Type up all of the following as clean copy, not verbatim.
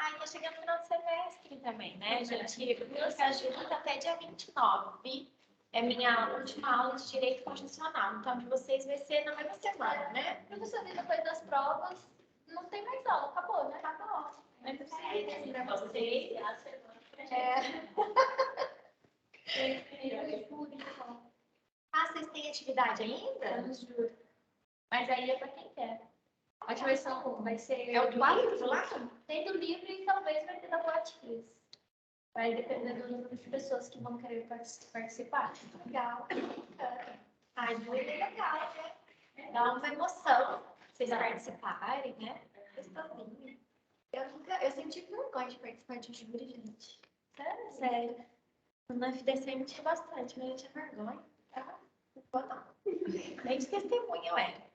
Ah, tá chegando no final do semestre também, né, gente? Fica junto até dia 29. É minha última aula de Direito Constitucional. Então, de vocês vai ser na mesma semana, né? Professor, depois das provas, não tem mais aula, acabou, né? Acabou. Mas pra vocês, a semana. Ah, vocês têm atividade ainda? Juro. Mas aí é para quem quer. A diversão vai ser... É o do livro lá? Tem do livro e talvez vai ter da Boatiz. Vai depender do número de pessoas que vão querer participar. Legal. Ai, muito legal, né? Dá uma emoção vocês participarem, né? Eu senti vergonha de participar de júri, gente. Sério. No FDC eu tinha bastante, mas eu tinha vergonha. Tá? Nem de testemunha eu era.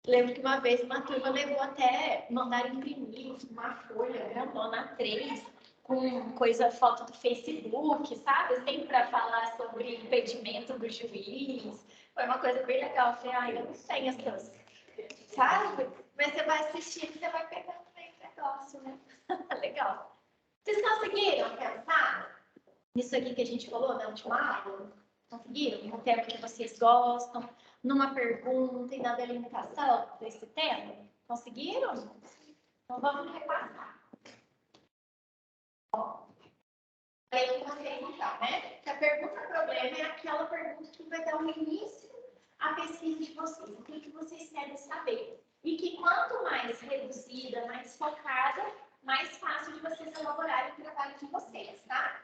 Lembro que uma vez uma turma levou até, mandaram imprimir uma folha grandona 3 com foto do Facebook, sabe? Assim, para falar sobre impedimento do juiz. Foi uma coisa bem legal. Eu falei, eu não tenho essas, sabe? Mas você vai assistindo, você vai pegando bem o negócio, né? Legal. Vocês conseguiram pensar nisso aqui que a gente falou na última aula? Conseguiram? Um tema que vocês gostam? Numa pergunta e na delimitação desse tema? Conseguiram? Então vamos repassar. Aí vocês então, né? Que a pergunta problema é aquela pergunta que vai dar o início à pesquisa de vocês. O que vocês querem saber? E que quanto mais reduzida, mais focada, mais fácil de vocês elaborarem o trabalho de vocês, tá?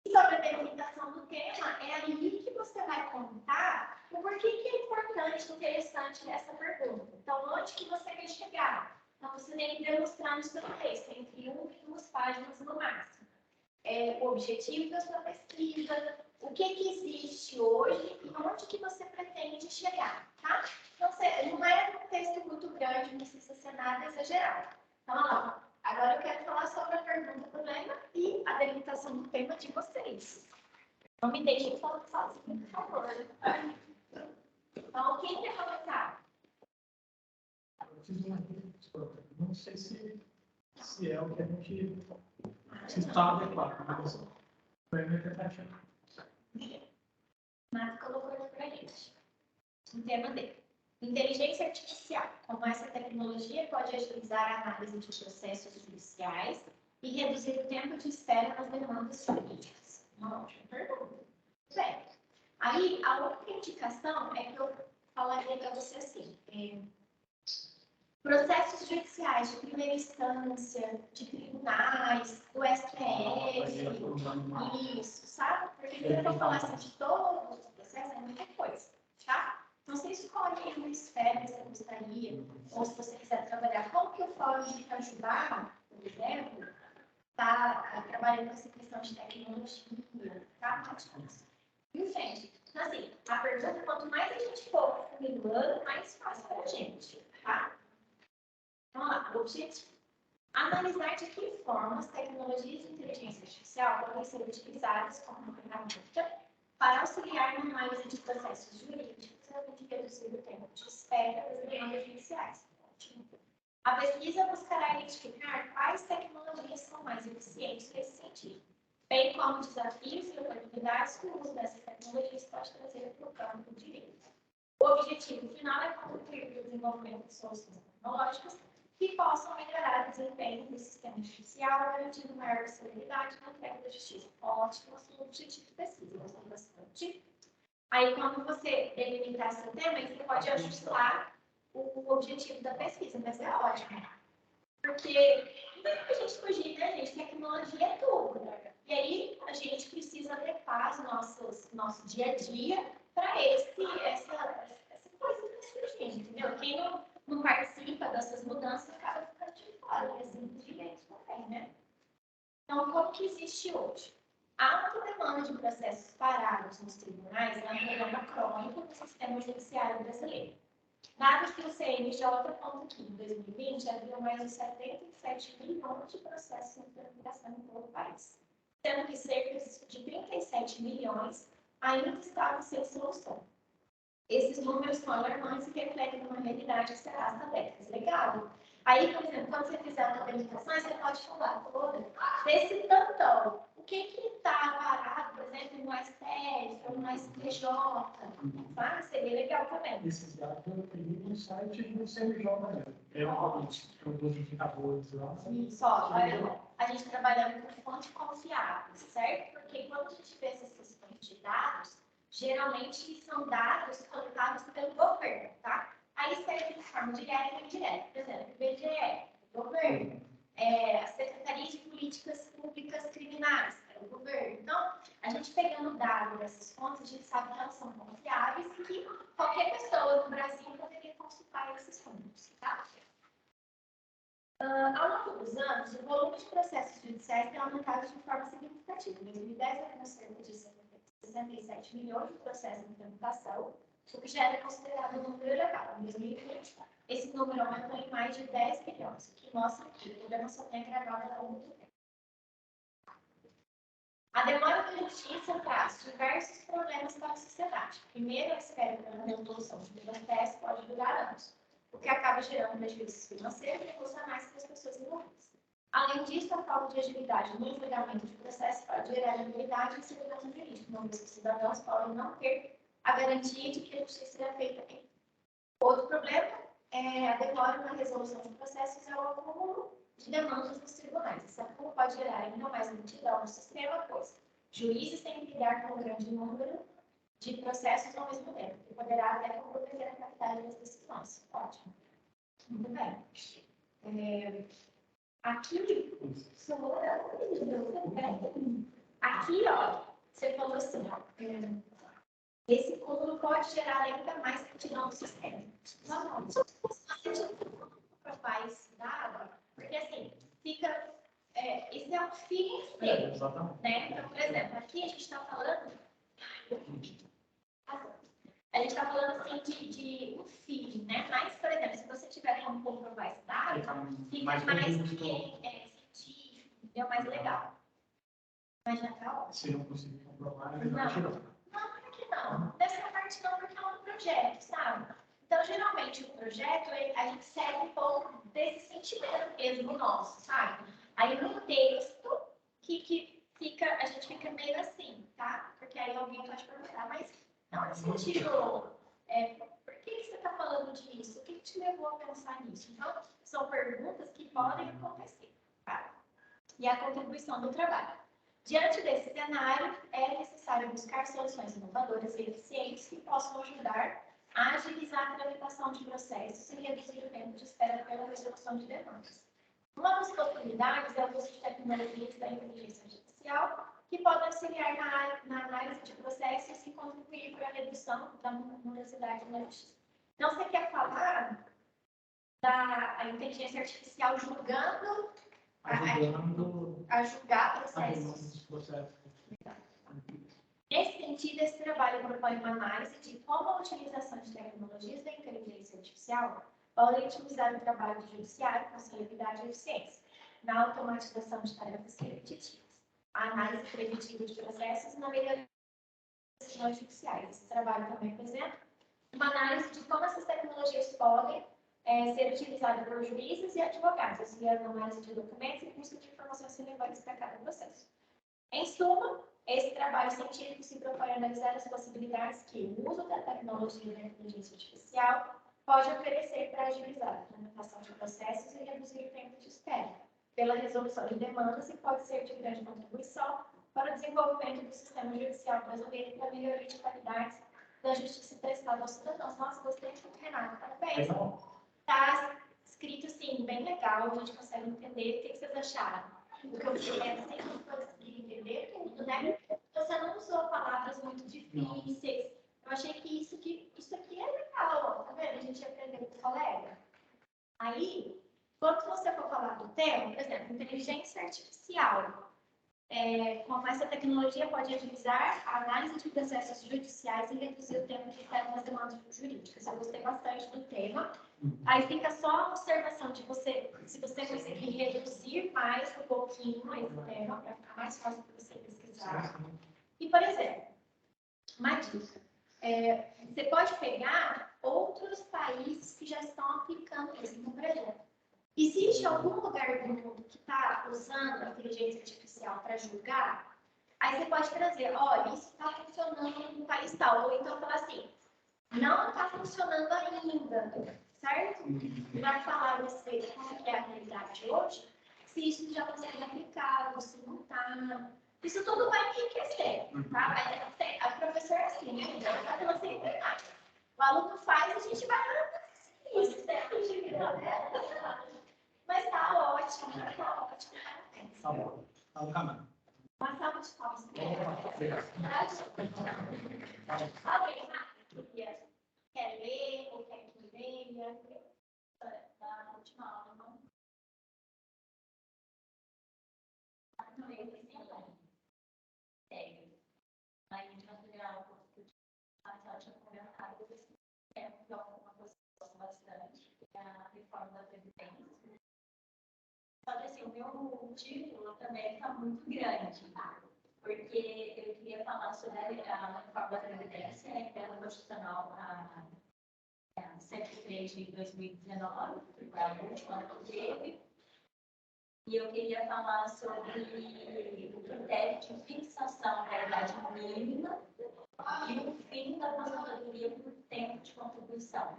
E sobre a delimitação do tema, é ali que você vai contar o porquê que é importante, interessante essa pergunta. Então, onde que você quer chegar? Então, você tem que demonstrar no seu texto, entre 1 e 2 páginas no máximo. O objetivo da sua pesquisa, o que existe hoje e onde que você pretende chegar, tá? Então, não é um texto muito grande, não precisa ser nada exagerado. Então, olha lá. Agora eu quero falar sobre a pergunta problema e a delimitação do tema de vocês. Não me deixem falando sozinho, por favor. Então, quem quer começar? Eu fiz uma pergunta, não sei se é o que a gente se está adequado, mas foi a minha tentativa. Mas colocou isso para a gente. O tema dele. Inteligência artificial. Como essa tecnologia pode agilizar a análise de processos judiciais e reduzir o tempo de espera nas demandas jurídicas? Uma ótima pergunta. Bem, aí a outra indicação é que eu falaria para você assim. Processos judiciais de primeira instância, de tribunais, do STF, isso, sabe? Porque se eu for falar assim de todos os processos, é muita coisa, tá? Então, você escolhe uma esfera que você gostaria, ou se você quiser trabalhar, como que o Fórum de Itajubá, por exemplo, está trabalhando com essa questão de tecnologia, tá? E, gente, então, assim, a pergunta, quanto mais a gente for funilando, mais fácil para a gente, tá? Então, lá, o objetivo. Analisar de que forma as tecnologias de inteligência artificial podem ser utilizadas como ferramenta para auxiliar na análise de processos jurídicos e reduzir o tempo de espera das demandas judiciais. A pesquisa buscará identificar quais tecnologias são mais eficientes nesse sentido, bem como desafios e oportunidades que o uso dessas tecnologias pode trazer para o campo do direito. O objetivo final é contribuir para o desenvolvimento de soluções tecnológicas que possam melhorar o desempenho do sistema judicial, garantindo maior celeridade na entrega da justiça. Ótimo, o objetivo de pesquisa, gostei bastante. Aí, quando você delimitar seu tema, você pode ajustar o objetivo da pesquisa, mas é ótimo. Porque não tem como a gente fugir, né, gente? Tecnologia é tudo. Né? E aí, a gente precisa adequar nosso dia a dia para essa coisa que está surgindo, entendeu? Quem não participa dessas mudanças acaba ficando de fora, e assim, os direitos também, né? Então, como que existe hoje? Há uma demanda de processos parados nos tribunais na problema crônico do sistema judiciário brasileiro. Dados que o CNJ aponta que, em 2020, havia mais de 77 milhões de processos em tramitação em todo o país, sendo que cerca de 37 milhões ainda estavam sem solução. Esses números são alarmantes e refletem uma realidade que será hasta décadas. Legal. Aí, por exemplo, quando você fizer uma delimitação, falar toda desse tantão. O que está parado, por exemplo, no STF ou no STJ, tá? Seria legal também. Esses dados eu peguei no site do CNJ, né? É um dos indicadores lá. Isso, ó, olha, a gente trabalhando com fontes confiáveis, certo? Porque quando a gente vê essas fontes de dados, geralmente são dados coletados pelo governo, tá? Aí serve de forma direta e indireta. Por exemplo, o IBGE, o governo. A Secretaria de Políticas Públicas Criminais, o governo. Então, a gente pegando dados dessas fontes, a gente sabe que elas são confiáveis e que qualquer pessoa no Brasil poderia consultar esses fontes, tá? Ao longo dos anos, o volume de processos judiciais tem aumentado de forma significativa. Em 2010, houve cerca de 67 milhões de processos em tramitação, o que já era considerado um número elevado. Em 2020, esse número aumentou em mais de 10 milhões, o que mostra que o problema só tem agravado ao longo do tempo. A demora da justiça traz diversos problemas para a sociedade. Primeiro, a espera pela resolução de processos pode durar anos, o que acaba gerando prejuízos financeiros e emocionais para as pessoas envolvidas. Além disso, a falta de agilidade no julgamento de processos pode gerar ambiguidade e segurança jurídica, uma vez que os cidadãos podem não ter a garantia de que a justiça será feita bem. Outro problema é a demora na resolução de processos é o acúmulo de demandas nos tribunais. Esse acúmulo pode gerar ainda mais lentidão no sistema, pois juízes têm que lidar com um grande número de processos ao mesmo tempo, que poderá até comprometer a qualidade das decisões. Ótimo. Muito bem. Aqui, ó, você falou assim, ó, esse cúmulo pode gerar ainda mais lentidão no sistema. Não, se você provar esse dado, porque assim, fica, isso é um fio inteiro, né? Então, por exemplo, aqui a gente está falando, assim de um fio, né? Mas, por exemplo, se você tiver como comprovar esse dado, fica mais científico, entendeu? Mais legal. Mas já tá ótimo. Se não conseguir comprovar, ele vai tirar. Não, por que não? Dessa parte não, porque é um projeto, sabe? Então, geralmente, o projeto, a gente segue um pouco desse sentimento mesmo nosso, sabe? Aí, no texto, que fica, a gente fica meio assim, tá? Porque aí alguém pode perguntar, mas não é sentido, por que você está falando disso? O que te levou a pensar nisso? Então, são perguntas que podem acontecer, tá? E a contribuição do trabalho. Diante desse cenário, é necessário buscar soluções inovadoras e eficientes que possam ajudar a agilizar a tramitação de processos e reduzir o tempo de espera pela resolução de demandas. Uma das possibilidades é o uso de tecnologias da inteligência artificial, que podem auxiliar na análise de processos e contribuir para a redução da morosidade na justiça. Então, você quer falar da inteligência artificial julgando a julgar processos. Nesse sentido, esse trabalho propõe uma análise de como a utilização de tecnologias da inteligência artificial pode otimizar o trabalho do judiciário com celeridade e eficiência, na automatização de tarefas repetitivas, a análise preditiva de processos e na melhoria das decisões judiciais. Esse trabalho também apresenta uma análise de como essas tecnologias podem ser utilizadas por juízes e advogados, auxiliando a análise de documentos e busca de informações relevantes para cada processo. Em suma, esse trabalho científico se propõe a analisar as possibilidades que o uso da tecnologia da inteligência artificial pode oferecer para agilizar a tramitação de processos e reduzir o tempo de espera, pela resolução de demandas e pode ser de grande contribuição para o desenvolvimento do sistema judicial brasileiro e para a melhoria de qualidade da justiça prestada aos cidadãos. Nossa, gostei de Renato, parabéns. Está escrito assim, bem legal, a gente consegue entender. O que vocês acharam? O que eu queria assim, não consegui entender tudo, né? Você não usou palavras muito difíceis. Eu achei que isso aqui é legal, ó, tá vendo? A gente aprendeu com o colega. Aí, quando você for falar do tema, por exemplo, inteligência artificial, como essa tecnologia pode agilizar a análise de processos judiciais e reduzir o tempo de espera nas demandas jurídicas. Eu gostei bastante do tema. Aí fica só a observação de se você conseguir reduzir mais um pouquinho esse tema, para ficar mais fácil para você pesquisar. E, por exemplo, uma dica. Você pode pegar outros países que já estão aplicando isso no projeto. Existe algum lugar do mundo que está usando a inteligência artificial para julgar? Aí você pode trazer, olha, isso está funcionando no país tal. Ou então falar assim, não está funcionando ainda, certo? Vai falar a respeito de como é a realidade hoje, se isso já consegue aplicar, ou se não está. Isso tudo vai enriquecer, tá? Mas a professora, assim, né? Ela está pela sempre mais. O aluno faz, a gente vai isso, mas tá ótimo, parabéns. Tá bom. Tá no caminho. Uma salva de palmas. Obrigado. Alguém mais quer ler ou quer que leia? Da última aula, não? Não, eu pensei em ler. Sério. Aí a gente vai pegar um pouco de ela tinha comentado que é uma coisa que eu gosto bastante, que é a reforma da Previdência. Só que assim, o meu título também está muito grande, tá? Porque eu queria falar sobre a reforma da Previdência, que é a Constitucional 103 de 2019, que foi a última que teve. E eu queria falar sobre o critério de fixação da idade mínima e o fim da aposentadoria por tempo de contribuição.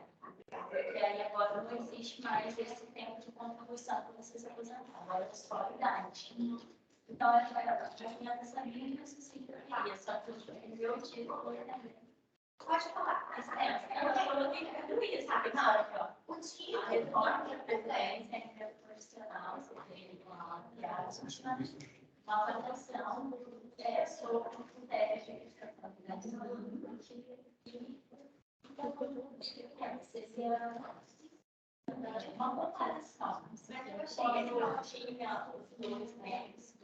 Porque aí agora não existe mais esse tempo de contribuição para você se aposentar, agora é só a idade. Então, a gente vai trabalhar nessa linha de raciocínio, só que o meu título também. Pode falar. Eu coloquei tudo isso, sabe? O título, a reforma da Previdência profissional, uma avaliação sobre o critério de fixação da idade mínima e uma comparação. Eu tinha os dois médicos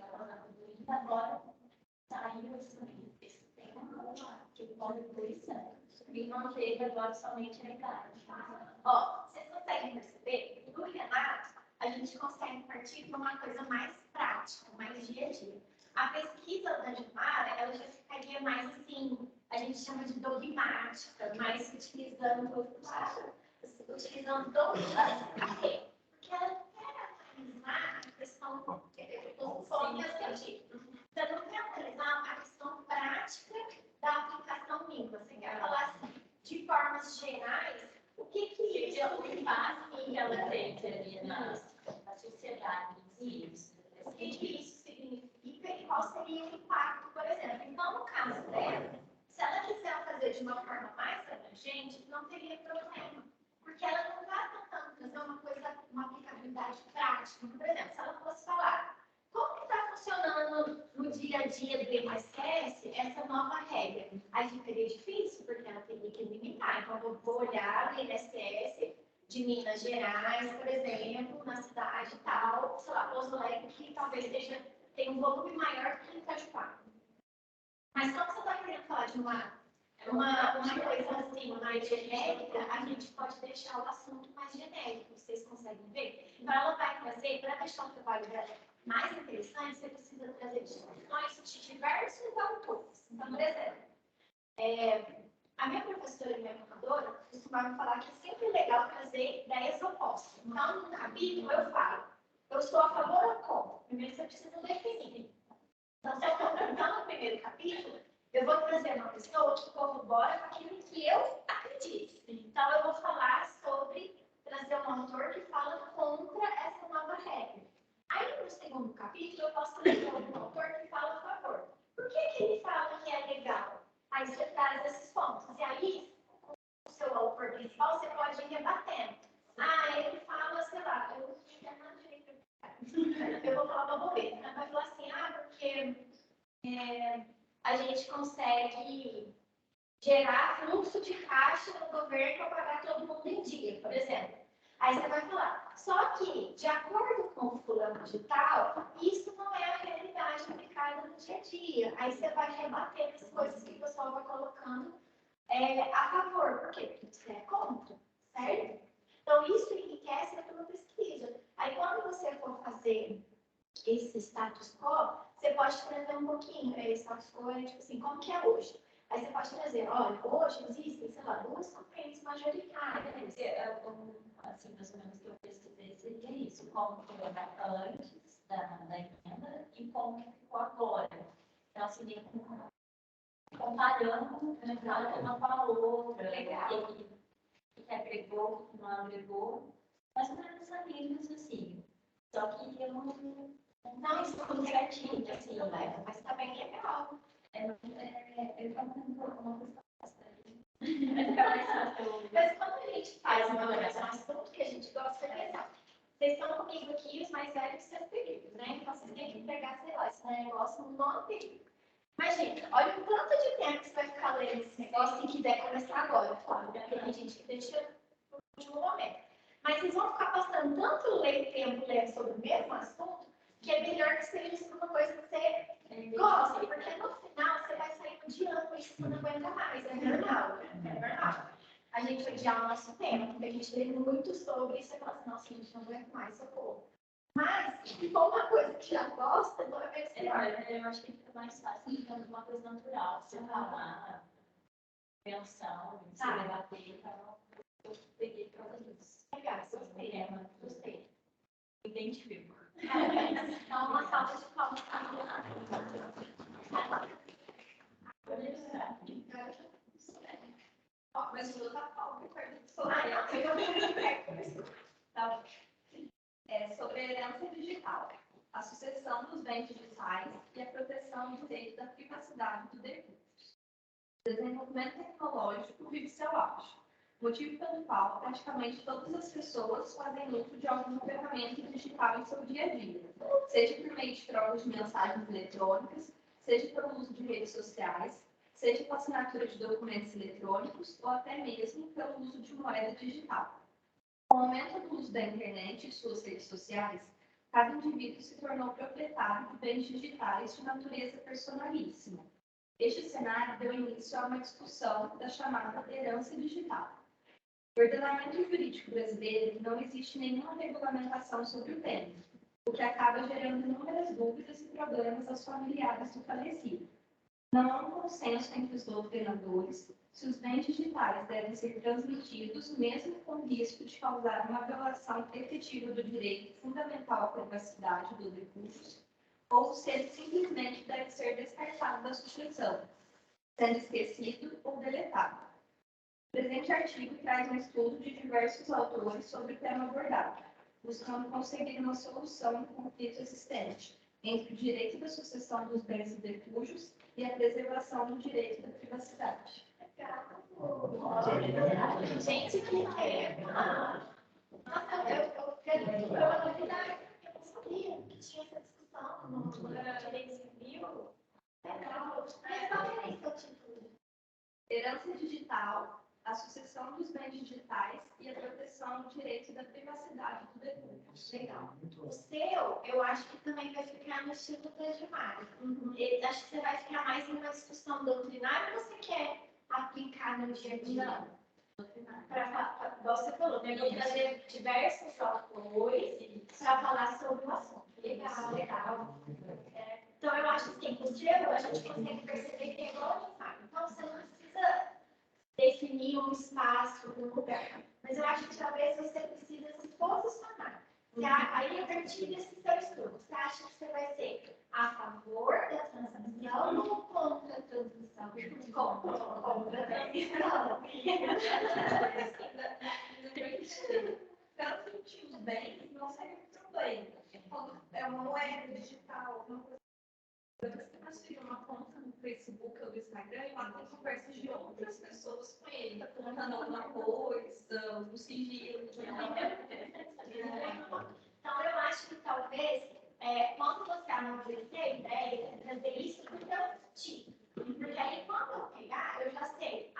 agora saiu esse tempo de contribuição e manteve agora somente a idade. Ó, vocês conseguem perceber que no Renato a gente consegue partir para uma coisa mais prática, mais dia a dia. A pesquisa da Gilmara, ela já ficaria mais assim, a gente chama de dogmática, mais utilizando dogmática. Porque ela não quer analisar a questão do foco científico. Você não quer analisar a questão prática da aplicação mínima. Você quer falar assim, de formas gerais, o que isso ela tem ali na sociedade em si? O que isso significa e qual seria o impacto, por exemplo? Então, no caso dela, se ela quiser fazer de uma forma mais abrangente, não teria problema. Porque ela não está tentando fazer uma coisa, uma aplicabilidade prática. Por exemplo, se ela fosse falar, como que está funcionando no dia a dia do INSS essa nova regra? Aí ficaria difícil, porque ela teria que limitar. Então, eu vou olhar o INSS de Minas Gerais, por exemplo, na cidade tal, sei lá, Pouso Alegre, que talvez tenha um volume maior que Itajuá. Mas como você está querendo falar de uma coisa assim, mais genérica, a gente pode deixar o assunto mais genérico, vocês conseguem ver? Então, ela vai trazer, para deixar o trabalho dela mais interessante, você precisa trazer discussões de diversos autores. Então, por exemplo, a minha professora e minha educadora costumavam falar que é sempre legal trazer ideias opostas. Então, no capítulo, eu falo, eu sou a favor ou contra. Primeiro, você precisa definir. Então, se eu estou no primeiro capítulo, eu vou trazer uma pessoa que corrobora com aquilo que eu acredito. Então, eu vou falar sobre trazer um autor que fala contra essa nova regra. Aí, no segundo capítulo, eu posso trazer um autor que fala a favor. Por que ele fala que é legal? Aí você traz esses pontos. E aí, com o seu autor principal, você pode ir rebatendo. Ele fala, sei lá, eu vou falar uma bobeira. Ele vai falar assim, porque a gente consegue gerar fluxo de caixa no governo para pagar todo mundo em dia, por exemplo. Aí você vai falar, só que, de acordo com o fulano de tal, isso não é a realidade aplicada no dia a dia. Aí você vai rebater as coisas que o pessoal vai colocando a favor. Por quê? Porque você é contra, certo? Então, isso enriquece a tua pesquisa. Aí, quando você for fazer esse status quo, você pode trazer um pouquinho. Status quo é tipo assim, como que é hoje? Aí você pode trazer, olha, hoje existem, sei lá, 2 correntes majoritárias. Assim, mais ou menos que eu pesquisei, seria isso. como era antes da emenda e como ficou agora. Então, seria comparando uma com a outra, o que agregou, o que não agregou, mais ou menos essa mesma assim. Só que eu não estou certinho, assim, Mas tá bem legal. eu estava tentando uma questão bastante. Mas quando a gente faz uma avaliação, um assunto que a gente gosta de pensar. Vocês estão comigo aqui, os mais velhos, seus períodos, né? Então vocês têm que entregar, sei lá, esse negócio no nono período. Mas, gente, olha o tanto de tempo que você vai ficar lendo esse negócio e quiser começar agora, claro, né? Tem gente que deixa no último momento. Mas vocês vão ficar passando tanto tempo lendo sobre o mesmo assunto, que é melhor que seja uma coisa que você gosta, porque no final você vai sair odiando isso, você não aguenta mais. É normal, né? É normal. A gente odiar o nosso tema, porque a gente lê muito sobre isso e fala assim, nossa, a gente não aguenta mais, socorro. Mas, se for uma coisa que já gosta, não é mais pior. Eu acho que fica mais fácil ficando uma coisa natural. Você falar, pensão, se debater, então eu peguei por causa disso. Legal, gostei, gostei. Identifico. Então, uma salva de palmas. Mas o tá palma, Tá. Sobre a herança digital, a sucessão dos bens digitais e a proteção do direito da privacidade do recurso. O desenvolvimento tecnológico vive seu auge, motivo pelo qual praticamente todas as pessoas fazem uso de alguma ferramenta digital em seu dia a dia, seja por meio de trocas de mensagens eletrônicas, seja pelo uso de redes sociais, seja com assinatura de documentos eletrônicos ou até mesmo pelo uso de moeda digital. Com o aumento do uso da internet e suas redes sociais, cada indivíduo se tornou proprietário de bens digitais de natureza personalíssima. Este cenário deu início a uma discussão da chamada herança digital. No ordenamento jurídico brasileiro não existe nenhuma regulamentação sobre o tema, o que acaba gerando inúmeras dúvidas e problemas aos familiares do falecido. Não há um consenso entre os doutrinadores se os bens digitais devem ser transmitidos, mesmo com o risco de causar uma violação efetiva do direito fundamental à privacidade dos recursos, ou se ele simplesmente deve ser descartado da sucessão, sendo esquecido ou deletado. O presente artigo traz um estudo de diversos autores sobre o tema abordado, buscando conseguir uma solução do conflito existente entre o direito da sucessão dos bens e refúgios e a preservação do direito da privacidade. Gente, que tema! Nossa, eu quero uma novidade, eu não sabia que tinha essa discussão no direito civil. Legal. Mas qual é esse título? Herança digital, a sucessão dos bens digitais e a proteção do direito da privacidade do recurso. Legal. O seu, eu acho que também vai ficar no estilo da Gilmar. Acho que você vai ficar mais numa discussão doutrinária ou você quer aplicar no dia a dia? Você falou, eu vou trazer diversos autores para falar sobre o assunto. Legal, legal. Então, eu acho assim, o seu, a gente consegue perceber que é igual a Gilmar. Então, você não precisa definir um espaço, um lugar. Mas eu acho que talvez você precisa se posicionar. Aí, a partir desse seu estudo, você acha que você vai ser a favor da transição ou contra a transição? Contra a transição. Tanto os bens não serve para bem. Quando é uma moeda digital, uma coisa. Você construir uma conta no Facebook ou no Instagram e lá tem conversas de outras pessoas com ele, contando alguma coisa, o sigilo. Então, eu acho que talvez, quando você amadurecer a ideia, trazer isso para o seu tipo. Porque aí, quando eu pegar, eu já sei,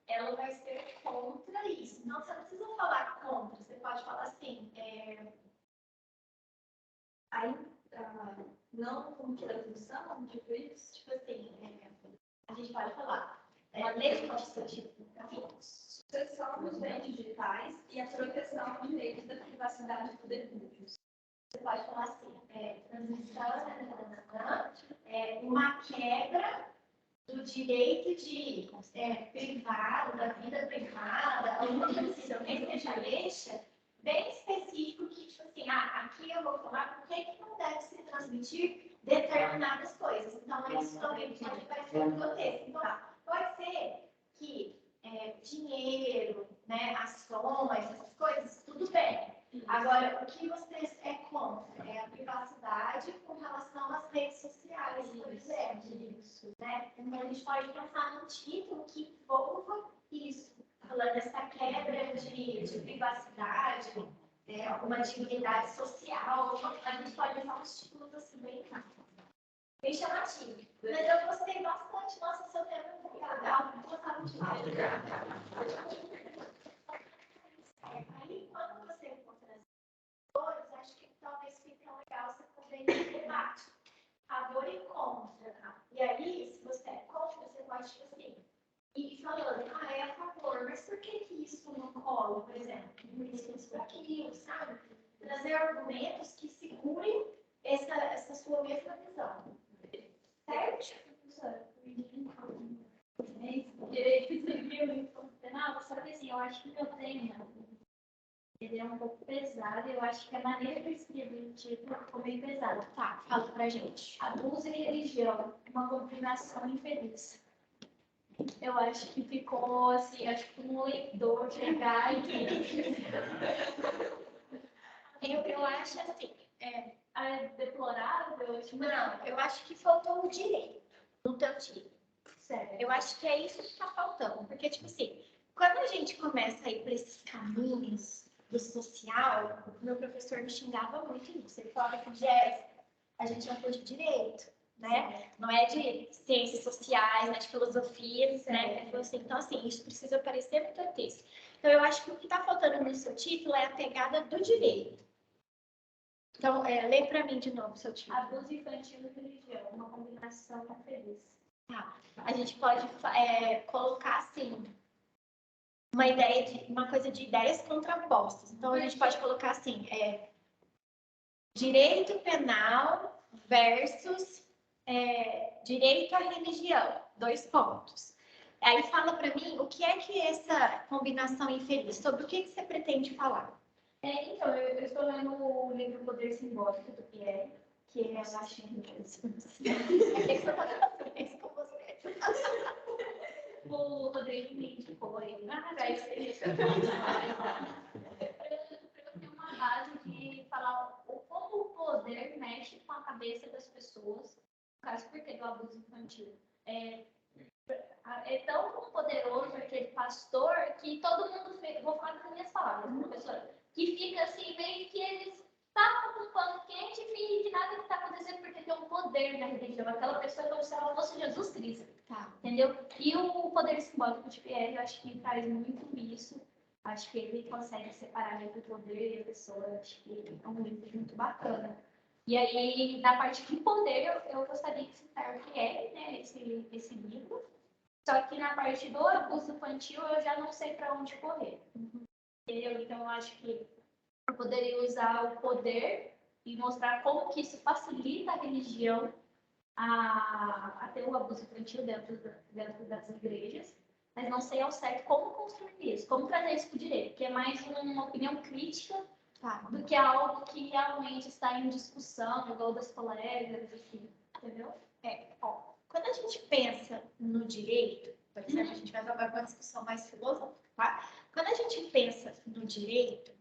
ela vai ser contra isso. Não, você não precisa falar contra, você pode falar assim, Não como transição, tipo isso? tipo assim, a gente pode falar, legislativo, Sucessão dos bens digitais e a proteção do direito da privacidade do recurso. Você pode falar assim, transição, uma quebra do direito de privado, da vida privada, alguma coisa assim, você já deixa bem específico que, tipo assim, aqui transmitir determinadas coisas. Então, isso também pode aparecer no contexto. Então, pode ser que dinheiro, né, ações, essas coisas, tudo bem. Agora, o que vocês é contra é a privacidade com relação às redes sociais, por exemplo. Né? Então, a gente pode pensar num título que envolva isso, falando dessa quebra de privacidade, uma dignidade social. A gente pode usar uns títulos assim bem chamativos. Mas eu gostei bastante. Nossa, seu tema é muito legal. Gostava demais. Aí, quando você encontra as dores, acho que talvez fique legal você fazer esse debate. Favor e contra. E aí, se você é contra, você pode, tipo assim, ir falando, é a favor, mas por que isso não cola, por exemplo? Isso, aquilo, sabe? Trazer argumentos que segurem essa sua mesma visão. Certo? Direito civil e constitucional, só que assim, eu acho que o meu tema ele é um pouco pesado, eu acho que a maneira que eu escrevi o título ficou bem pesada. Tá, fala pra gente. Abuso e religião, uma combinação infeliz. Eu acho que ficou assim, acho que um leitor chegar e Eu acho assim, deplorável, tipo, não, eu acho que faltou o direito no teu título. sério. Eu acho que é isso que tá faltando, porque, tipo assim, quando a gente começa a ir para esses caminhos do social, o meu professor me xingava muito nisso. Ele falava que, Jéssica, a gente não de direito, né? Não é de ciências sociais, né? De filosofia, né? Ele falou assim, então, assim, isso precisa aparecer no teu texto. Então, eu acho que o que está faltando no seu título é a pegada do direito. Então, lê para mim de novo o seu título. Abuso infantil e religião, uma combinação infeliz. Tá. A gente pode colocar assim uma coisa de ideias contrapostas. Então a gente pode colocar assim, direito penal versus direito à religião, 2 pontos. Aí fala para mim o que é que essa combinação infeliz, sobre o que você pretende falar? Então, eu estou lendo o livro Poder Simbólico do Pierre, que é a Machine. O Rodrigo me indicou aí. Para eu ter uma base de falar como o poder mexe com a cabeça das pessoas, no caso, porque do abuso infantil. É tão poderoso aquele pastor que todo mundo, vou falar com as minhas palavras, professora, que fica assim, meio que eles tapam com um pano quente e fingem que nada está acontecendo porque tem um poder na religião. Aquela pessoa é como se ela fosse Jesus Cristo. Tá. Entendeu? E o poder simbólico de Pierre, eu acho que traz muito isso. Acho que ele consegue separar entre o poder e a pessoa. Eu acho que é um livro muito bacana. E aí, na parte de poder, eu gostaria de citar o Pierre, né, esse livro. Só que na parte do abuso infantil, eu já não sei para onde correr. Entendeu? Então, eu acho que eu poderia usar o poder e mostrar como que isso facilita a religião a ter o abuso infantil dentro das igrejas, mas não sei ao certo como construir isso, como trazer isso para o direito, que é mais uma opinião crítica do que algo que realmente está em discussão, igual das colegas, assim, entendeu? Quando a gente pensa no direito, por exemplo, a gente vai agora para uma discussão mais filosófica, tá? Quando a gente pensa no direito,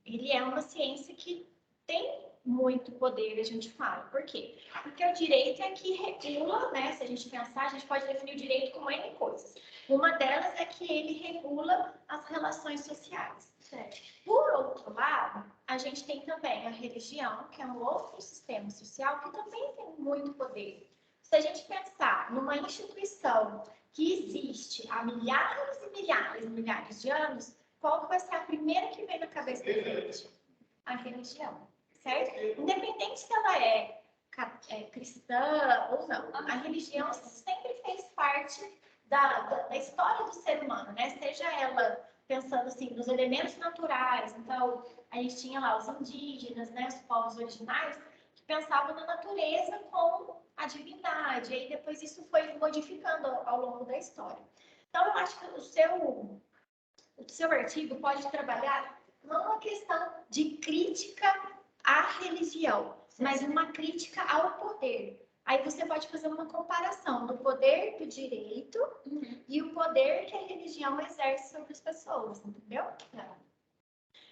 ele é uma ciência que tem muito poder, a gente fala. Por quê? Porque o direito é que regula, né? Se a gente pensar, a gente pode definir o direito como N coisas. Uma delas é que ele regula as relações sociais. Certo? Por outro lado, a gente tem também a religião, que é um outro sistema social que também tem muito poder. Se a gente pensar numa instituição que existe há milhares e milhares e milhares de anos, qual vai ser a primeira que vem na cabeça da gente? A religião, certo? Independente se ela é cristã ou não, a religião sempre fez parte da história do ser humano, né? Seja ela pensando assim nos elementos naturais, então a gente tinha lá os indígenas, né, os povos originários, que pensavam na natureza como a divindade, e aí depois isso foi modificando ao longo da história. Então eu acho que o seu artigo pode trabalhar não uma questão de crítica à religião, mas uma crítica ao poder. Aí você pode fazer uma comparação do poder do direito e o poder que a religião exerce sobre as pessoas, entendeu?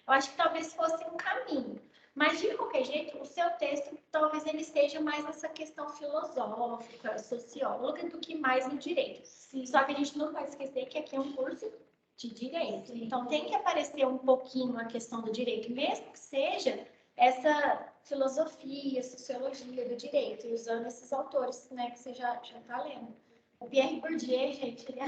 Eu acho que talvez fosse um caminho. Mas, de qualquer jeito, o seu texto, talvez ele esteja mais nessa questão filosófica, socióloga, do que mais no direito. Sim. Só que a gente não pode esquecer que aqui é um curso de direito. Então, tem que aparecer um pouquinho a questão do direito, mesmo que seja essa filosofia, sociologia do direito, e usando esses autores, né, que você já está lendo. O Pierre Bourdieu, gente, ele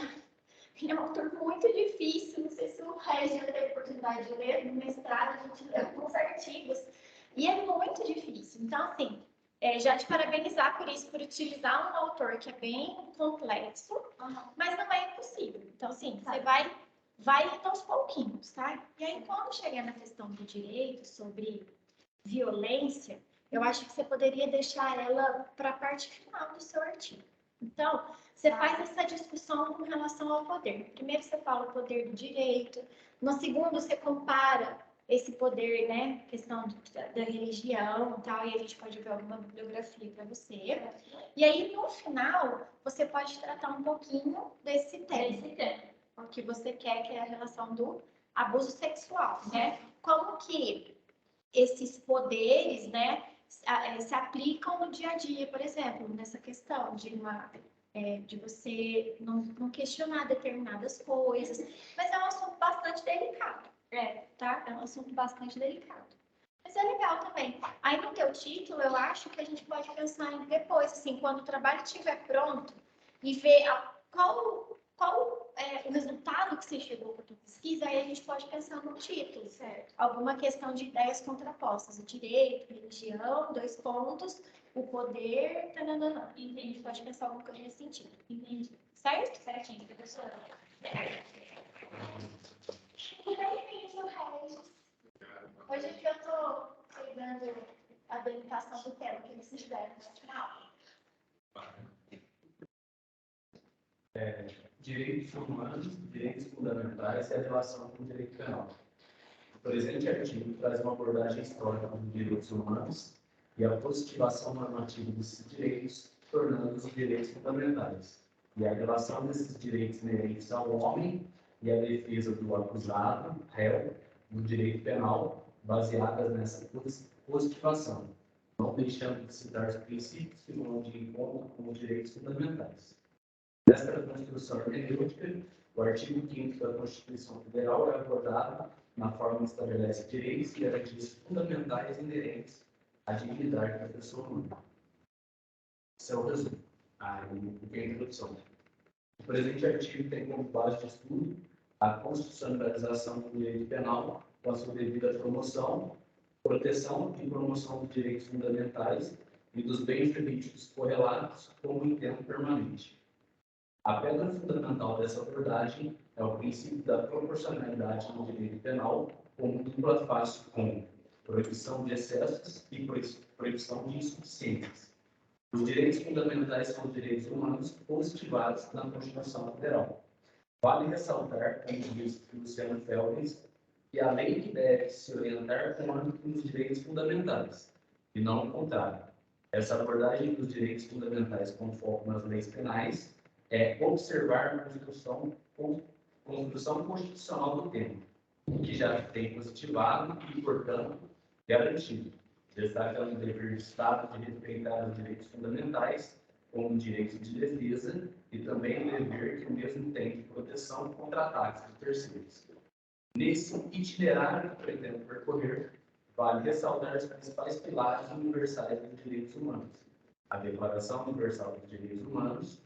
é um autor muito difícil, não sei se o Regis já teve a oportunidade de ler, no mestrado a gente lê alguns artigos, e é muito difícil. Então, assim, já te parabenizar por isso, por utilizar um autor que é bem complexo, mas não é impossível. Então, assim, você vai aos pouquinhos, tá? E aí, quando chegar na questão do direito, sobre violência, eu acho que você poderia deixar ela para a parte final do seu artigo. Então, você faz essa discussão com relação ao poder. Primeiro você fala o poder do direito, no segundo você compara esse poder, né, questão da religião e tal, e a gente pode ver alguma bibliografia para você. E aí, no final, você pode tratar um pouquinho desse tema, o que você quer, que é a relação do abuso sexual, né? Como que esses poderes, né, se aplicam no dia a dia, por exemplo, nessa questão de você não questionar determinadas coisas, mas é um assunto bastante delicado, tá? É um assunto bastante delicado. Mas é legal também. Aí no teu título, eu acho que a gente pode pensar em depois, assim, quando o trabalho estiver pronto e ver qual o resultado que você chegou com a tua pesquisa, aí a gente pode pensar no título, certo? Alguma questão de ideias contrapostas, o direito, religião, 2 pontos, o poder, tananana. E a gente pode pensar alguma coisa nesse sentido. Entendi. Certo? Certinho, professora. Bem-vindo, Regis. Hoje aqui eu estou pegando a habilitação do tema que eles fizeram no final. Direitos humanos, direitos fundamentais e a relação com o direito penal. O presente artigo traz uma abordagem histórica dos direitos humanos e a positivação normativa desses direitos, tornando-os direitos fundamentais, e a relação desses direitos inerentes ao homem e a defesa do acusado, réu, no direito penal, baseadas nessa positivação, não deixando de citar os princípios que vão de encontro com os direitos fundamentais. Nesta construção hermenêutica, o artigo 5º da Constituição Federal é abordado na forma que estabelece direitos e garantias fundamentais inerentes à dignidade da pessoa humana. Esse é o resumo, a introdução. O presente artigo tem como base de estudo a constitucionalização do direito penal com a sua devida promoção, proteção e promoção dos direitos fundamentais e dos bens jurídicos correlatos como em tempo permanente. A pedra fundamental dessa abordagem é o princípio da proporcionalidade no direito penal como dupla face com proibição de excessos e proibição de insuficiências. Os direitos fundamentais são os direitos humanos positivados na Constituição Federal. Vale ressaltar, como diz Luciano Feldes, que a lei que deve se orientar com o âmbito dos direitos fundamentais, e não o contrário. Essa abordagem dos direitos fundamentais com foco nas leis penais é observar a construção constitucional do tema, o que já tem positivado e, portanto, garantido, destacando o dever do Estado de respeitar os direitos fundamentais, como o direito de defesa e também o dever que o mesmo tem de proteção contra ataques de terceiros. Nesse itinerário que pretendo percorrer, vale ressaltar os principais pilares universais dos direitos humanos: a Declaração Universal dos Direitos Humanos,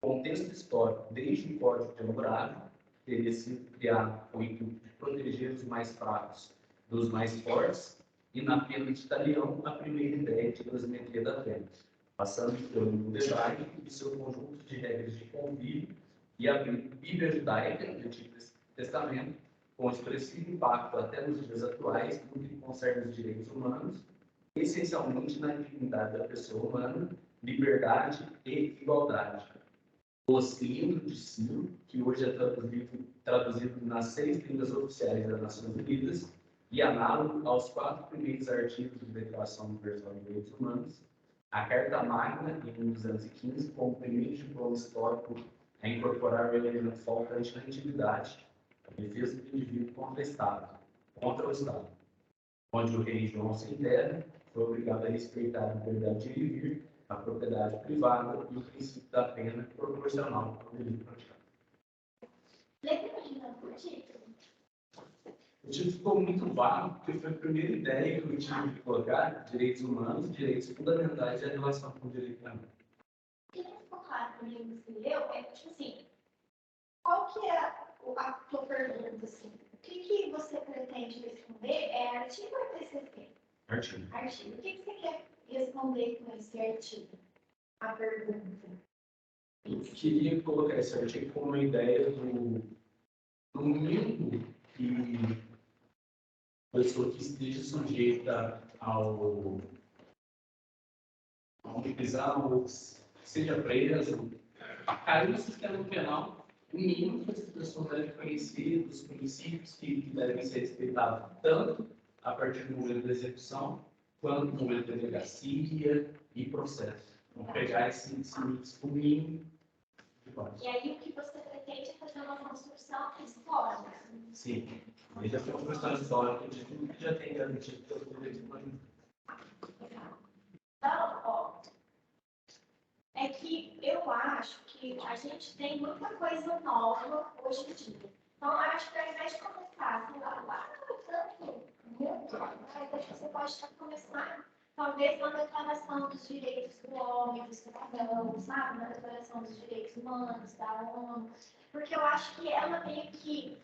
contexto histórico desde o Código de Hammurabi, que teria sido criado com o intuito de proteger os mais fracos dos mais fortes, e na pena de Talião, a primeira ideia de dosimetria da pena, passando pelo mundo hebraico e seu conjunto de regras de convívio e a Bíblia judaica, do Antigo Testamento, com expressivo impacto até nos dias atuais no que concerne os direitos humanos, essencialmente na dignidade da pessoa humana, liberdade e igualdade. O Cilindro de Sil, que hoje é traduzido nas 6 línguas oficiais das Nações Unidas, E análogo aos 4 primeiros artigos da Declaração Universal dos Direitos Humanos, a Carta Magna, em 215, como primeiro diploma histórico a incorporar o elemento faltante na atividade, a defesa do indivíduo contra o Estado, onde o rei João VI foi obrigado a respeitar a liberdade de ir e vir, a propriedade privada e o princípio da pena proporcional ao delito praticado. Lembra de novo o título? O título ficou muito vago, porque foi a primeira ideia que eu tive de colocar direitos humanos, direitos fundamentais e a relação com o direito penal. O que não ficou claro para mim que você leu é, tipo assim, qual que é a tua pergunta, assim? O que você pretende responder? É artigo ou TCC? Artigo. Artigo. O que você quer responder com esse artigo? A pergunta. Eu queria colocar esse artigo como uma ideia do mínimo que a pessoa que esteja sujeita ao prisão ou seja preso, cair no sistema penal, o mínimo que essa pessoa deve conhecer dos princípios que devem ser respeitados, tanto a partir do momento da execução, quanto no momento da delegacia e processo. Vamos pegar esse o mínimo de base. E aí o que você pretende é fazer uma construção histórica. Sim, ele já foi uma questão histórica de tudo que já tem garantido pelo direito humano. Então, ó, é que eu acho que a gente tem muita coisa nova hoje em dia. Então, eu acho que ao invés de começar, sei lá tanto, muito, acho que você pode começar, talvez, na Declaração dos Direitos do Homem, do Cidadão, sabe? Na Declaração dos Direitos Humanos, da ONU. Porque eu acho que ela meio que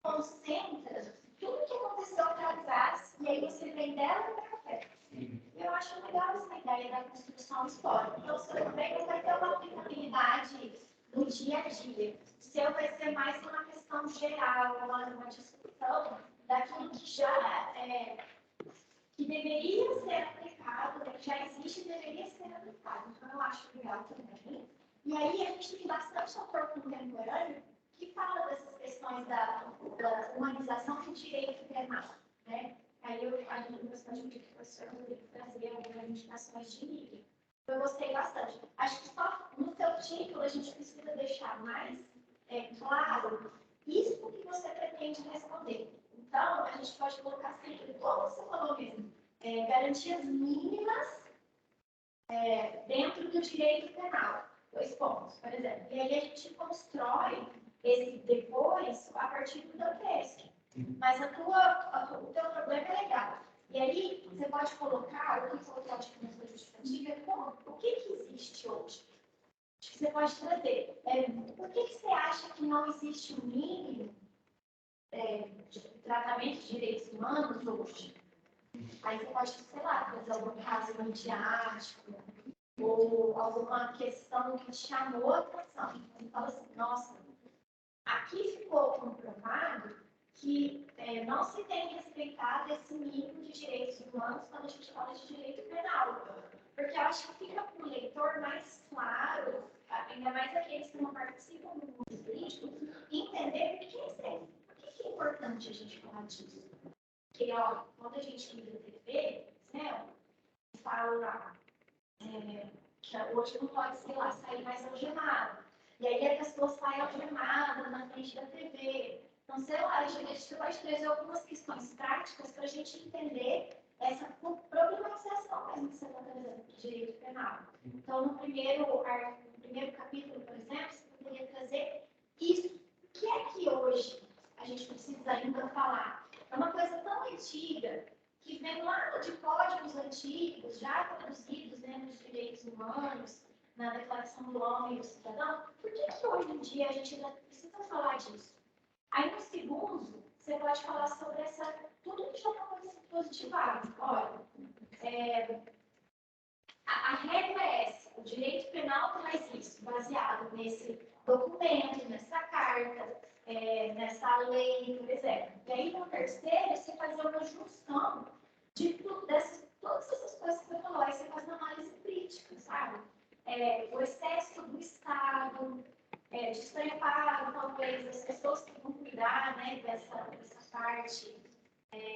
concentra tudo que aconteceu para trás, e aí você vem dela para frente. Eu acho legal essa ideia da construção histórica. Então, o seu também vai ter uma aplicabilidade no dia a dia. O seu vai ser mais uma questão geral, uma discussão daquilo que já que deveria ser aplicado, que já existe e deveria ser aplicado. Então, eu acho legal também. E aí, a gente tem bastante autor contemporâneo que fala dessas questões da humanização do direito penal, né? Aí a gente gostou de professor Rodrigo trazer algumas indicações de livro. Eu gostei bastante. Acho que só no seu título a gente precisa deixar mais claro isso que você pretende responder. Então, a gente pode colocar sempre, como você falou mesmo, garantias mínimas dentro do direito penal. 2 pontos, por exemplo. E aí a gente constrói esse depois a partir do teu texto. Mas o teu problema é legal. E aí você pode colocar, o que você pode fazer na justificativa, o que existe hoje? Acho que você pode trazer. Por que você acha que não existe um mínimo de tratamento de direitos humanos hoje? Aí você pode, sei lá, trazer algum caso midiático, ou alguma questão que te chamou a atenção. Você fala assim, nossa, aqui ficou comprovado que não se tem respeitado esse mínimo de direitos humanos quando a gente fala de direito penal. Porque eu acho que fica para o leitor mais claro, ainda mais aqueles que não participam do mundo jurídico, entender por que é importante a gente falar disso. Porque, ó, quando a gente liga TV, né, fala lá, que hoje não pode, sei lá, sair mais algemado. E aí a pessoa sai algemada na frente da TV. Então, sei lá, a gente pode trazer algumas questões práticas para a gente entender essa problematização mesmo que você está trazendo de direito penal. Então, no primeiro capítulo, por exemplo, você poderia trazer isso. O que é que hoje a gente precisa ainda falar? É uma coisa tão antiga que vem lá de códigos antigos, já traduzidos dentro dos direitos humanos, na Declaração do Homem e do Cidadão. Por que hoje em dia a gente ainda precisa falar disso? Aí, no segundo, você pode falar sobre tudo que já está sendo positivado. Olha, a regra é essa, o direito penal traz isso, baseado nesse documento, nessa carta, nessa lei, por exemplo. E aí, no terceiro, você faz uma junção de todas essas coisas que você falou, aí você faz uma análise crítica, sabe? O excesso do Estado, despreparo, talvez, das pessoas que vão cuidar, né, dessa parte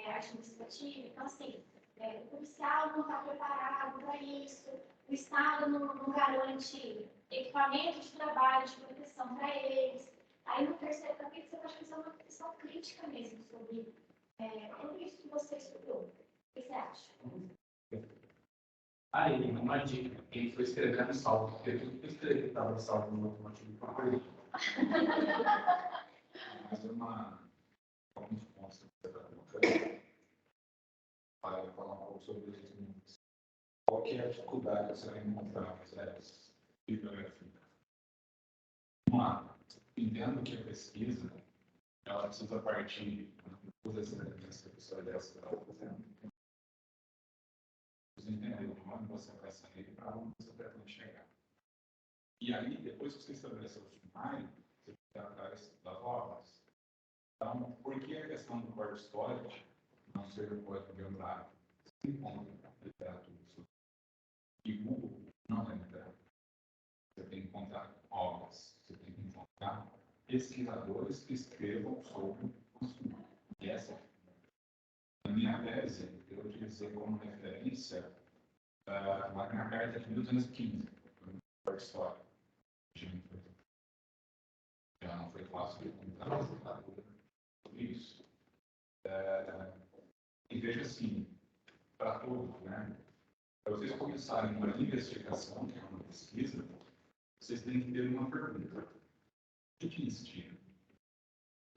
administrativa. Então, assim, o policial não está preparado para isso, o Estado não garante equipamento de trabalho, de proteção para eles. Aí, no terceiro capítulo, você vai fazer uma reflexão crítica mesmo sobre tudo isso que você estudou. O que você acha? Aí, uma dica, quem for escrever no salvo, porque tudo que eu escrevi estava no salvo no automotivo para perder. Mas alguns pontos que você está colocando, para falar um pouco sobre isso. Qual que é a dificuldade que você vai encontrar nas áreas de bibliografia? Vamos lá. Entendo que a pesquisa, ela precisa partir das evidências que a pessoa dessa está fazendo. Você entender de onde você vai sair para onde você pretende chegar. E aí, depois que você estabeleceu o sumário, você fica atrás das obras. Então, por que a questão do corte histórico não ser um código biográfico? Você encontra literatura e Google não é literatura. Você tem que encontrar obras, você tem que encontrar pesquisadores que escrevam sobre o assunto. E essa é a minha tese. Eu utilizei como referência a Magna Carta de 1215, a história. Já não foi fácil de encontrar sobre isso. E veja assim, para todos, né? Para vocês começarem uma investigação, que é uma pesquisa, vocês têm que ter uma pergunta. O que instiga? O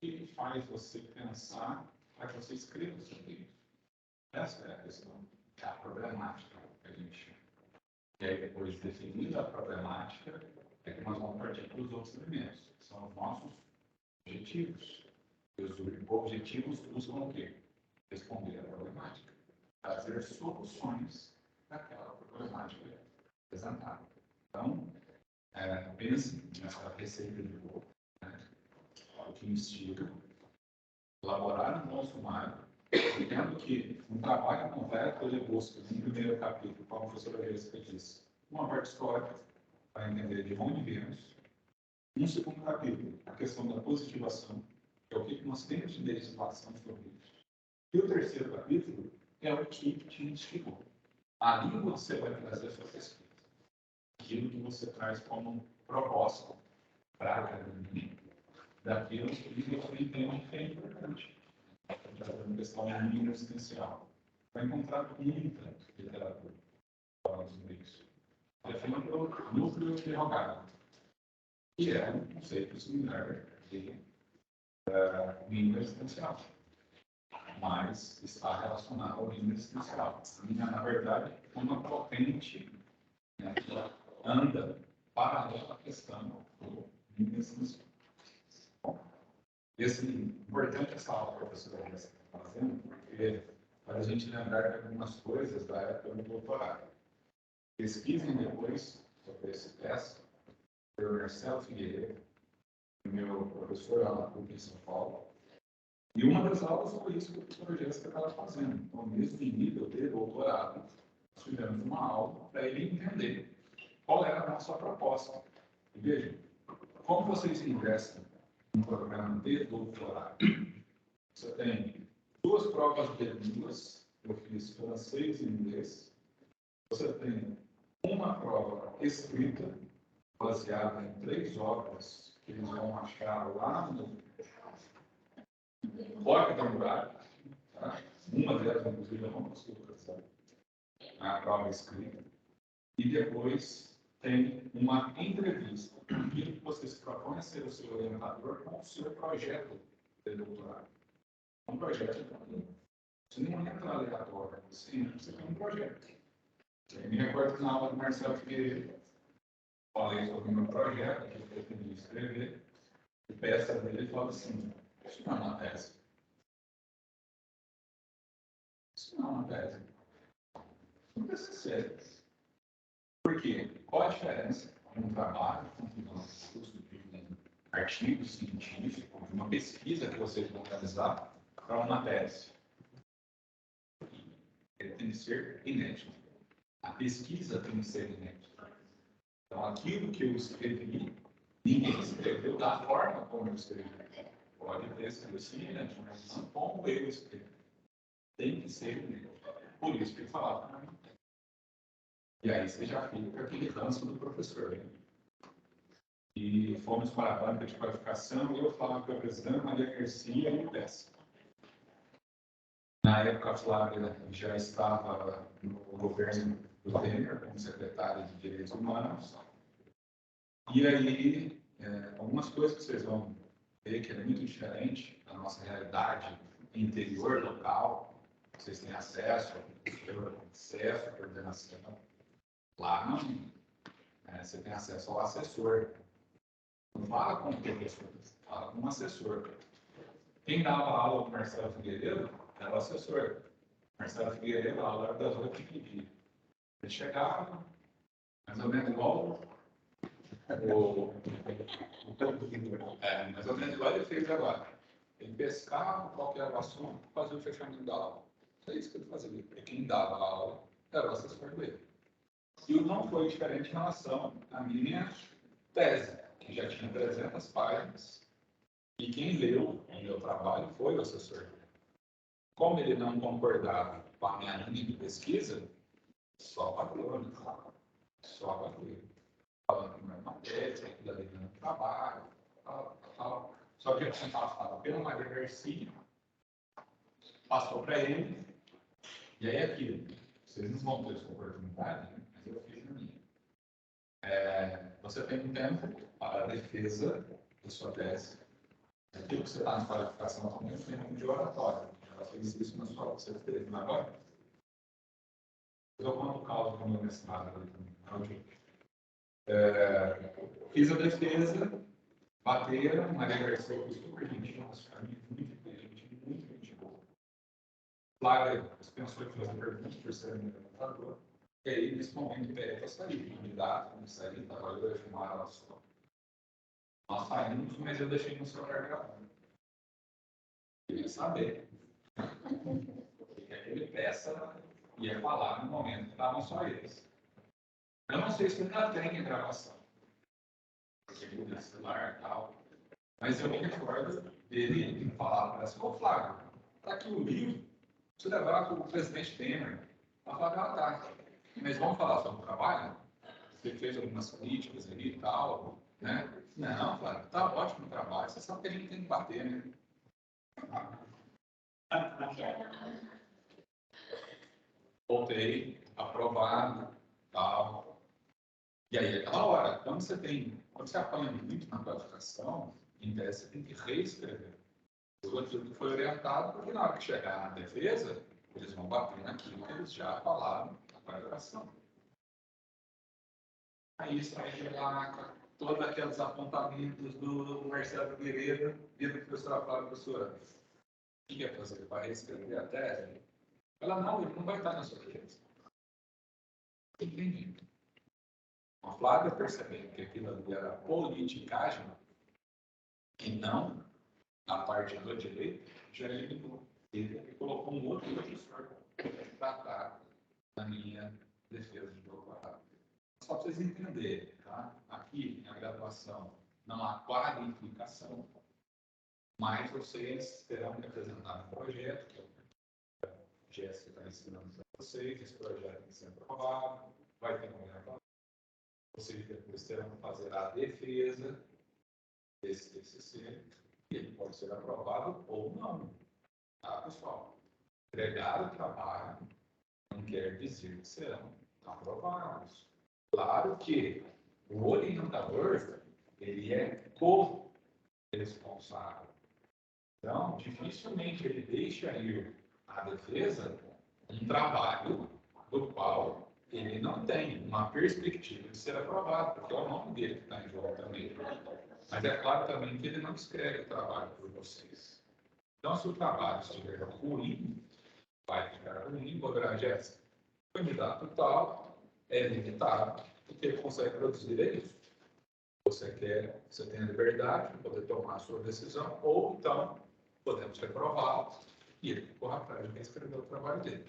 que faz você pensar para que você escreva sobre isso? Essa é a questão, é a problemática que a gente chama. E aí, depois de definida a problemática, é que nós vamos partir para os outros elementos, que são os nossos objetivos. E os objetivos buscam o quê? Responder à problemática, trazer soluções daquela problemática apresentada. Então, pense nessa receita de bolo, né? O que instiga, elaborar um bom sumário, entendo que um trabalho completo ele busca, no primeiro capítulo, como a professora Jéssica disse, uma parte histórica, para entender de onde viemos. No segundo capítulo, a questão da positivação, que é o que nós temos de legislação sobre isso. E o terceiro capítulo é o que te instigou. Ali você vai trazer a sua pesquisa. Aquilo que você traz como proposta para a academia, daquilo que você entende que é importante. Uma questão de linha existencial. Vai encontrar muita literatura falando sobre isso. Define pelo núcleo interrogado, que é um conceito similar de língua existencial, mas está relacionado ao língua existencial. Na verdade, uma potente, né, anda paralela à questão do língua existencial. Esse importante essa aula que a professora está fazendo, porque para a gente lembrar de algumas coisas da época do doutorado. Pesquisem depois sobre esse teste, pelo Marcelo Figueiredo, meu professor lá na PUC em São Paulo. E uma das aulas foi isso que a professora Jéssica estava fazendo. Então, mesmo em nível de doutorado, nós tivemos uma aula para ele entender qual era a nossa proposta. E vejam, como vocês ingressam num programa de doutorado? Você tem 2 provas de línguas, eu fiz francês e inglês. Você tem uma prova escrita, baseada em 3 obras que eles vão achar lá no Roca da Muralha. Tá? Uma delas, inclusive, eu não consigo fazer a prova escrita. E depois tem uma entrevista. Aquilo que você se propõe a ser o seu orientador com o seu projeto de doutorado. Um projeto de doutorado. Você não entra aleatório, você tem um projeto. Eu me recordo que na aula do Marcelo Figueiredo, falei sobre o meu projeto, que eu pretendi escrever, e peça dele fala assim, isso não é uma tese. Isso não é uma tese. Não precisa ser. Por quê? Qual a diferença de um trabalho, de um artigo científico, de uma pesquisa que vocês vão realizar, para uma tese? Ele tem que ser inédito. A pesquisa tem que ser inédita. Então, aquilo que eu escrevi, ninguém escreveu da forma como eu escrevi. Pode ter sido semelhante, mas não como eu escrevi. tem que ser por isso que ele falava. E aí você já fica com aquele ranço do professor. Né? E fomos para a banca de qualificação e eu falava com a presidente Maria Garcia e o Peça. Na época, a Flávia já estava no governo do Temer, como secretária de Direitos Humanos. E aí, algumas coisas que vocês vão ver que é muito diferente da nossa realidade interior, local. Vocês têm acesso à coordenação. Lá não. Você tem acesso ao assessor. Não fala com o professor, fala com o assessor. Quem dava aula com o Marcelo Figueiredo era o assessor. Marcelo Figueiredo, a aula era das 8 que dia. Ele chegava, mais ou menos igual mais ou menos igual ele fez agora. Ele pescava qual que era o assunto, fazia o fechamento da aula. É isso que ele fazia. Porque quem dava a aula era o assessor dele. E não foi diferente em relação à minha tese, que já tinha 300 páginas, e quem leu o meu trabalho foi o assessor. Como ele não concordava com a minha linha de pesquisa, só bateu, né? Só bateu. Falando que não é matéria, que da linha do trabalho, tal. Só que eu tinha passado pela Maria Garcia, passou para ele, e aí aquilo. Vocês não vão ter essa oportunidade, né? Mas eu fiz a minha. Você tem um tempo para a defesa da sua tese. Aquilo que você está na qualificação também tem um de oratório. Já fez isso na sua você teve agora. Eu conto o caso do meu mestrado ali. Fiz a defesa, bateram, Maria Garcia foi super gentil, muito inteligente, muito gente boa. Flávia pensou em fazer perguntas por ser meu levantador. E aí, nesse momento, eu saí, candidato, saí, trabalhou, eu filmava ela só. Nós saímos, mas eu deixei no celular gravando. Queria saber o que aquele peça ia falar no momento que estavam só eles. Eu não sei se ainda tem a gravação, porque ele tem celular e tal, mas eu me recordo dele falar para essa, ô Flávio, está aqui o livro, você levar para o presidente Temer. A Flávia, tá. Mas vamos falar sobre o trabalho? Você fez algumas críticas ali e tal, né? Não, Flávio, tá ótimo o trabalho, você sabe que a gente tem que bater, né? Voltei, aprovado, tal. E aí, aquela hora, quando você apanha muito na qualificação, em tese, você tem que reescrever. Aquilo que foi orientado, porque na hora que chegar na defesa, eles vão bater naquilo que eles já falaram na qualificação. Aí sai lá todos aqueles apontamentos do Marcelo Figueiredo, vindo que o professor fala, professora, o que ia fazer? Vai reescrever a tese? Ela, não, ele não vai estar na sua tese. Entendi. A Flávia percebendo que aquilo ali era politicagem e não a parte do direito, já eliminou. Ele colocou um outro professor para tratar da minha defesa de doutorado. Só para vocês entenderem, tá? Aqui na graduação não há qualificação, mas vocês terão que apresentar um projeto, que a Jéssica está ensinando para vocês, esse projeto tem que ser aprovado, vai ter uma gravação, vocês depois terão que fazer a defesa desse TCC, e ele pode ser aprovado ou não. Tá, pessoal? Entregar o trabalho não quer dizer que serão aprovados. Claro que o orientador, ele é co-responsável. Então, dificilmente ele deixa ir à defesa um trabalho do qual ele não tem uma perspectiva de ser aprovado, porque é o nome dele que está em jogo também. Mas é claro também que ele não escreve o trabalho por vocês. Então, se o trabalho estiver ruim, vai ficar ruim, poderá Jéssica. O candidato tal é limitado, porque ele consegue produzir é isso. Você tem a liberdade de poder tomar a sua decisão, ou então podemos reprovar e ele corre atrás de quem escreveu o trabalho dele.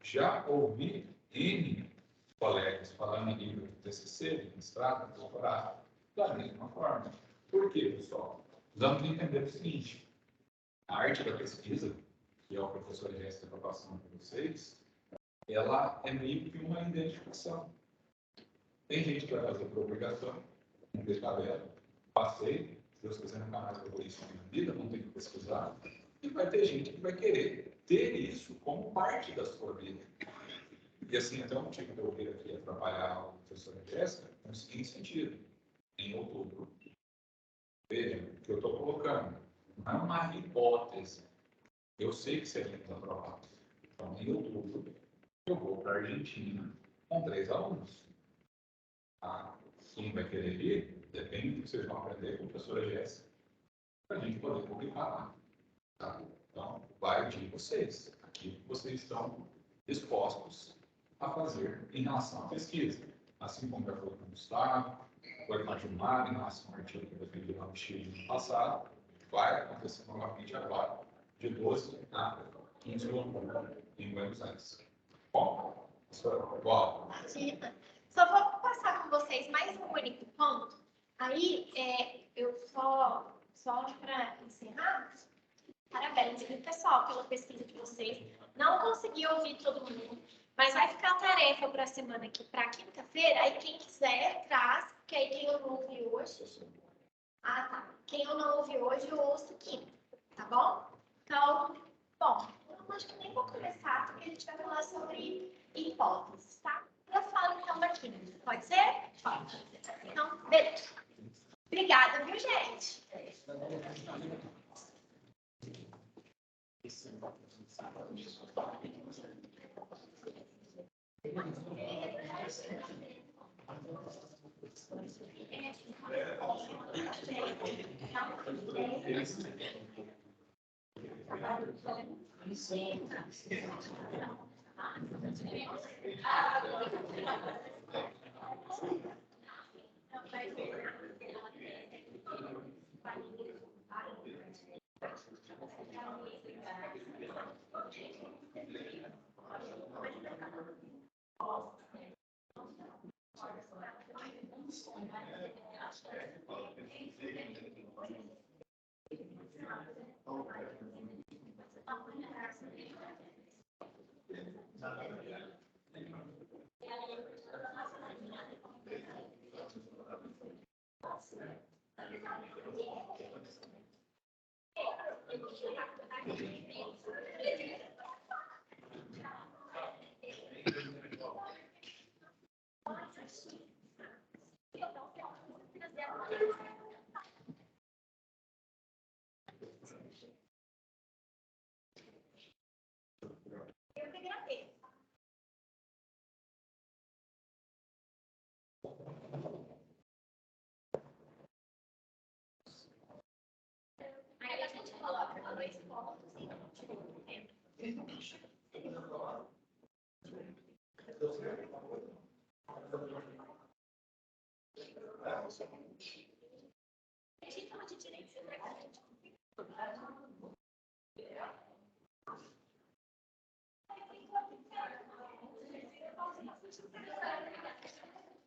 Já ouvi N colegas falando em nível de TCC, de mestrado, de doutorado, da mesma forma. Por quê, pessoal? Vamos entender o seguinte: a arte da pesquisa que é o professor Jéssica está passando para vocês, ela é meio que uma identificação. Tem gente que vai fazer por obrigação, não tem tabela, passei, se Deus quiser nunca mais eu vou isso na minha vida, não tenho que pesquisar. E vai ter gente que vai querer ter isso como parte da sua vida. E assim, até um motivo que eu vir aqui a trabalhar a professora Jéssica, no seguinte sentido, em outubro, veja, o que eu estou colocando não é uma hipótese. Eu sei que seremos aprovados. Então, em outubro, eu vou para a Argentina com 3 alunos. Tá? Quem vai querer ir, depende do que vocês vão aprender com a professora Jéssica, para a gente poder publicar lá. Tá? Então, vai de vocês, aquilo que vocês estão dispostos a fazer em relação à pesquisa. Assim como já foi com o Gustavo, foi com a Gilmar, em relação ao artigo que eu defendi lá no Chile no passado, vai acontecer novamente agora, de 12 a 15 de outubro, em Buenos Aires. Bom, igual. Imagina. Só vou passar com vocês mais um único ponto. Aí, eu só para encerrar, parabéns, viu, pessoal, pela pesquisa de vocês. Não consegui ouvir todo mundo, mas vai ficar a tarefa para a semana aqui, para quinta-feira. Aí, quem quiser, traz, porque aí quem eu não ouvi hoje. Ah, tá. Quem eu não ouvi hoje, eu ouço quinta, tá bom? Então, bom, eu acho que nem vou começar, porque a gente vai falar sobre hipóteses, tá? Eu falo então da quinta, pode ser? Pode. Então, beleza. Obrigada, viu, gente? Eu que agradeço. Aí a gente coloca 2 pontos e último tempo. A gente fala de direito, você vai fazer